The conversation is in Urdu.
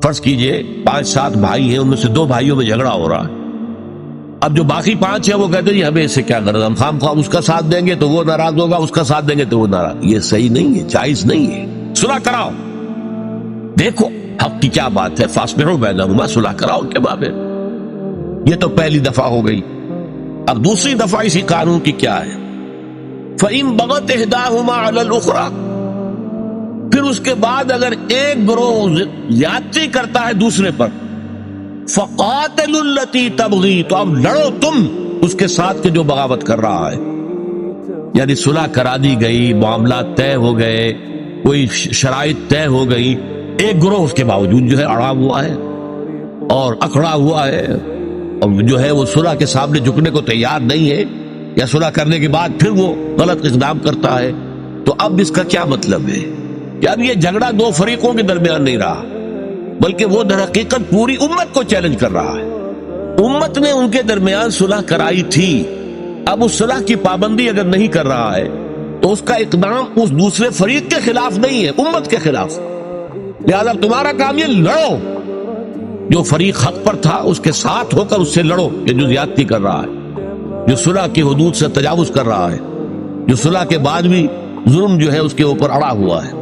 فرض کیجئے 5-7 بھائی ہیں، ان میں سے 2 بھائیوں میں جھگڑا ہو رہا ہے. اب جو باقی 5 ہیں وہ کہتے ہیں جی ہمیں اس سے کیا غرض، ہم خام خواہ اس کا ساتھ دیں گے تو وہ ناراض ہوگا، اس کا ساتھ دیں گے تو وہ ناراض. یہ صحیح نہیں ہے، جائز نہیں ہے. صلح کراؤ. دیکھو حق کی کیا بات ہے، فاصلحوا بینہما، صلح کراؤ ان کے مابین. یہ تو پہلی دفعہ ہو گئی. اب دوسری دفعہ اسی قانون کی کیا ہے؟ فَإِن بَغَتْ إِحْدَاهُمَا عَلَى الْأُخْرَى، پھر اس کے بعد اگر ایک گروہ زیادتی کرتا ہے دوسرے پر، فَقَاتِلُوا الَّتِي تَبْغِي، تو اب لڑو تم اس کے ساتھ کہ جو بغاوت کر رہا ہے. یعنی صلح کرا دی گئی، معاملات طے ہو گئے، کوئی شرائط طے ہو گئی، ایک گروہ اس کے باوجود جو ہے اڑا ہوا ہے اور اکڑا ہوا ہے اور جو ہے وہ صلح کے سامنے جھکنے کو تیار نہیں ہے، یا صلح کرنے کے بعد پھر وہ غلط اقدام کرتا ہے. تو اب اس کا کیا مطلب ہے کہ اب یہ جھگڑا 2 فریقوں کے درمیان نہیں رہا، بلکہ وہ در حقیقت پوری امت کو چیلنج کر رہا ہے. امت نے ان کے درمیان صلح کرائی تھی، اب اس صلح کی پابندی اگر نہیں کر رہا ہے تو اس کا اقدام اس دوسرے فریق کے خلاف نہیں ہے، امت کے خلاف. لہذا تمہارا کام یہ لڑو، جو فریق حق پر تھا اس کے ساتھ ہو کر اس سے لڑو، یہ جو زیادتی کر رہا ہے، جو صلح کی حدود سے تجاوز کر رہا ہے، جو صلح کے بعد بھی ظلم جو ہے اس کے اوپر اڑا ہوا ہے.